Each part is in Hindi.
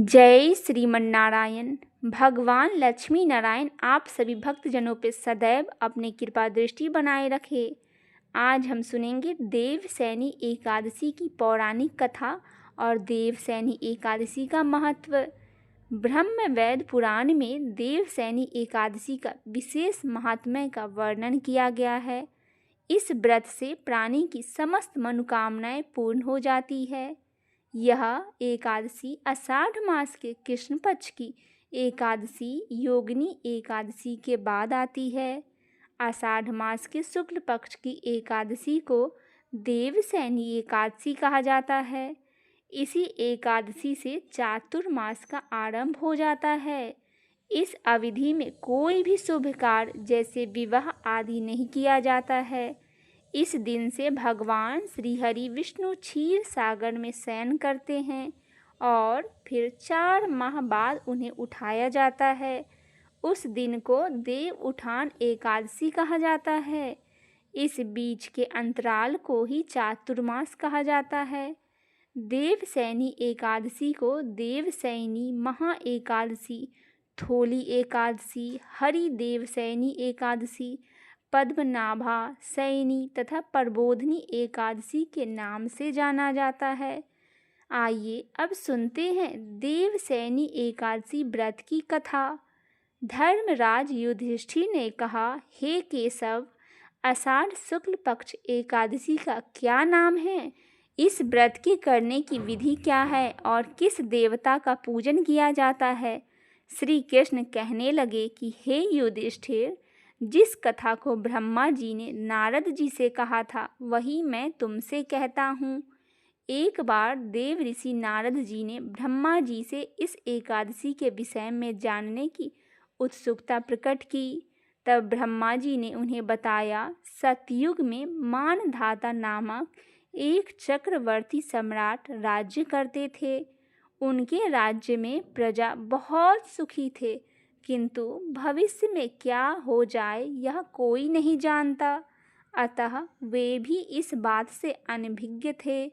जय श्रीमन्नारायण। भगवान लक्ष्मी नारायण आप सभी भक्तजनों पे सदैव अपनी कृपा दृष्टि बनाए रखे। आज हम सुनेंगे देवसैनी एकादशी की पौराणिक कथा और देवसैनी एकादशी का महत्व। ब्रह्म वेद पुराण में देवसैनी एकादशी का विशेष महात्म्य का वर्णन किया गया है। इस व्रत से प्राणी की समस्त मनोकामनाएं पूर्ण हो जाती है। यह एकादशी आषाढ़ मास के कृष्ण पक्ष की एकादशी योगिनी एकादशी के बाद आती है। आषाढ़ मास के शुक्ल पक्ष की एकादशी को देवसैनी एकादशी कहा जाता है। इसी एकादशी से चातुर्मास का आरंभ हो जाता है। इस अवधि में कोई भी शुभ कार्य जैसे विवाह आदि नहीं किया जाता है। इस दिन से भगवान श्री हरि विष्णु क्षीर सागर में शयन करते हैं और फिर 4 माह बाद उन्हें उठाया जाता है। उस दिन को देव उठान एकादशी कहा जाता है। इस बीच के अंतराल को ही चातुर्मास कहा जाता है। देवसैनी एकादशी को देवसैनी महा एकादशी, थोली एकादशी, हरि देवसैनी एकादशी, पद्मनाभा सैनी तथा प्रबोधिनी एकादशी के नाम से जाना जाता है। आइए अब सुनते हैं देवसैनी एकादशी व्रत की कथा। धर्मराज युधिष्ठिर ने कहा, हे केशव, आषाढ़ शुक्ल पक्ष एकादशी का क्या नाम है? इस व्रत के करने की विधि क्या है और किस देवता का पूजन किया जाता है? श्री कृष्ण कहने लगे कि हे युधिष्ठिर, जिस कथा को ब्रह्मा जी ने नारद जी से कहा था वही मैं तुमसे कहता हूँ। एक बार देव ऋषि नारद जी ने ब्रह्मा जी से इस एकादशी के विषय में जानने की उत्सुकता प्रकट की। तब ब्रह्मा जी ने उन्हें बताया, सतयुग में मानधाता नामक एक चक्रवर्ती सम्राट राज्य करते थे। उनके राज्य में प्रजा बहुत सुखी थे, किंतु भविष्य में क्या हो जाए यह कोई नहीं जानता। अतः वे भी इस बात से अनभिज्ञ थे।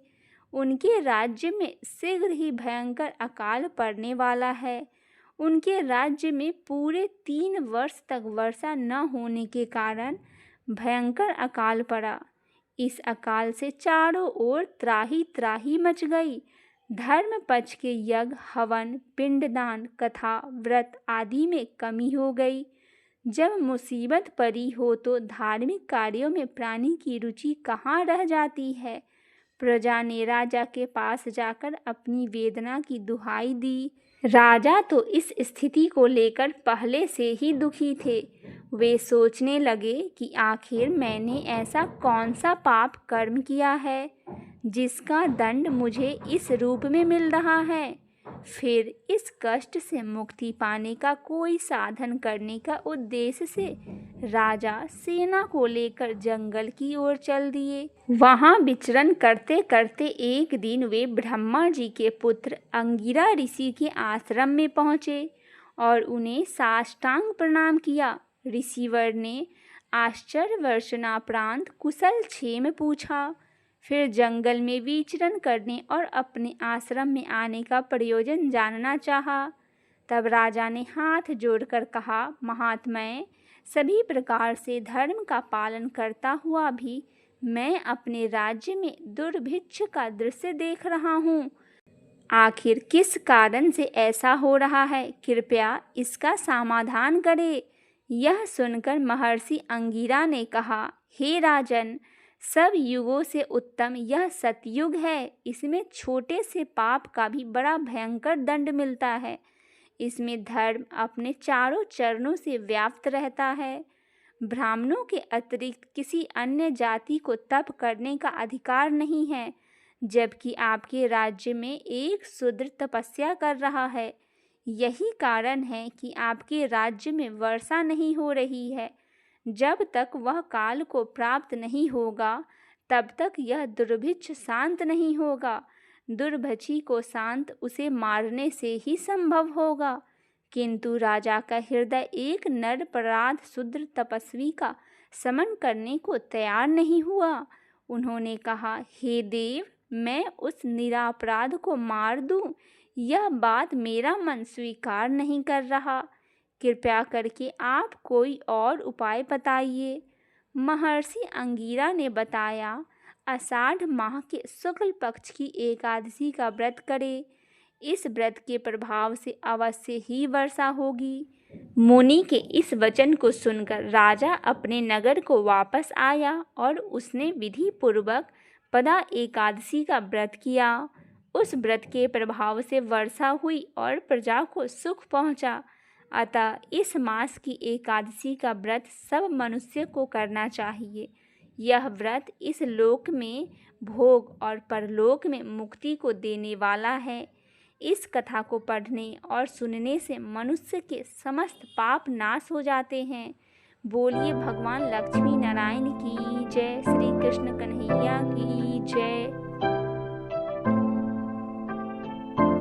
उनके राज्य में शीघ्र ही भयंकर अकाल पड़ने वाला है। उनके राज्य में पूरे 3 वर्ष तक वर्षा न होने के कारण भयंकर अकाल पड़ा। इस अकाल से चारों ओर त्राही त्राही मच गई। धर्म पक्ष के यज्ञ, हवन, पिंडदान, कथा, व्रत आदि में कमी हो गई। जब मुसीबत पड़ी हो तो धार्मिक कार्यों में प्राणी की रुचि कहाँ रह जाती है। प्रजा ने राजा के पास जाकर अपनी वेदना की दुहाई दी। राजा तो इस स्थिति को लेकर पहले से ही दुखी थे। वे सोचने लगे कि आखिर मैंने ऐसा कौन सा पाप कर्म किया है जिसका दंड मुझे इस रूप में मिल रहा है। फिर इस कष्ट से मुक्ति पाने का कोई साधन करने का उद्देश्य से राजा सेना को लेकर जंगल की ओर चल दिए। वहां विचरण करते करते एक दिन वे ब्रह्मा जी के पुत्र अंगिरा ऋषि के आश्रम में पहुंचे और उन्हें साष्टांग प्रणाम किया। ऋषिवर ने आश्चर्यवर्षणापरांत कुशल क्षेम पूछा। फिर जंगल में विचरण करने और अपने आश्रम में आने का प्रयोजन जानना चाहा। तब राजा ने हाथ जोड़कर कहा, महात्मय, सभी प्रकार से धर्म का पालन करता हुआ भी मैं अपने राज्य में दुर्भिक्ष का दृश्य देख रहा हूँ। आखिर किस कारण से ऐसा हो रहा है? कृपया इसका समाधान करें। यह सुनकर महर्षि अंगिरा ने कहा, हे राजन, सब युगों से उत्तम यह सतयुग है। इसमें छोटे से पाप का भी बड़ा भयंकर दंड मिलता है। इसमें धर्म अपने चारों चरणों से व्याप्त रहता है। ब्राह्मणों के अतिरिक्त किसी अन्य जाति को तप करने का अधिकार नहीं है, जबकि आपके राज्य में एक शूद्र तपस्या कर रहा है। यही कारण है कि आपके राज्य में वर्षा नहीं हो रही है। जब तक वह काल को प्राप्त नहीं होगा तब तक यह दुर्भिक्ष शांत नहीं होगा। दुर्भक्षी को शांत उसे मारने से ही संभव होगा। किंतु राजा का हृदय एक निरपराध शूद्र तपस्वी का समन करने को तैयार नहीं हुआ। उन्होंने कहा, हे देव, मैं उस निरापराध को मार दूं यह बात मेरा मन स्वीकार नहीं कर रहा। कृपया करके आप कोई और उपाय बताइए। महर्षि अंगिरा ने बताया, आषाढ़ माह के शुक्ल पक्ष की एकादशी का व्रत करें। इस व्रत के प्रभाव से अवश्य ही वर्षा होगी। मुनि के इस वचन को सुनकर राजा अपने नगर को वापस आया और उसने विधि पूर्वक पदा एकादशी का व्रत किया। उस व्रत के प्रभाव से वर्षा हुई और प्रजा को सुख पहुंचा। अतः इस मास की एकादशी का व्रत सब मनुष्य को करना चाहिए। यह व्रत इस लोक में भोग और परलोक में मुक्ति को देने वाला है। इस कथा को पढ़ने और सुनने से मनुष्य के समस्त पाप नाश हो जाते हैं। बोलिए भगवान लक्ष्मी नारायण की जय। श्री कृष्ण कन्हैया की जय।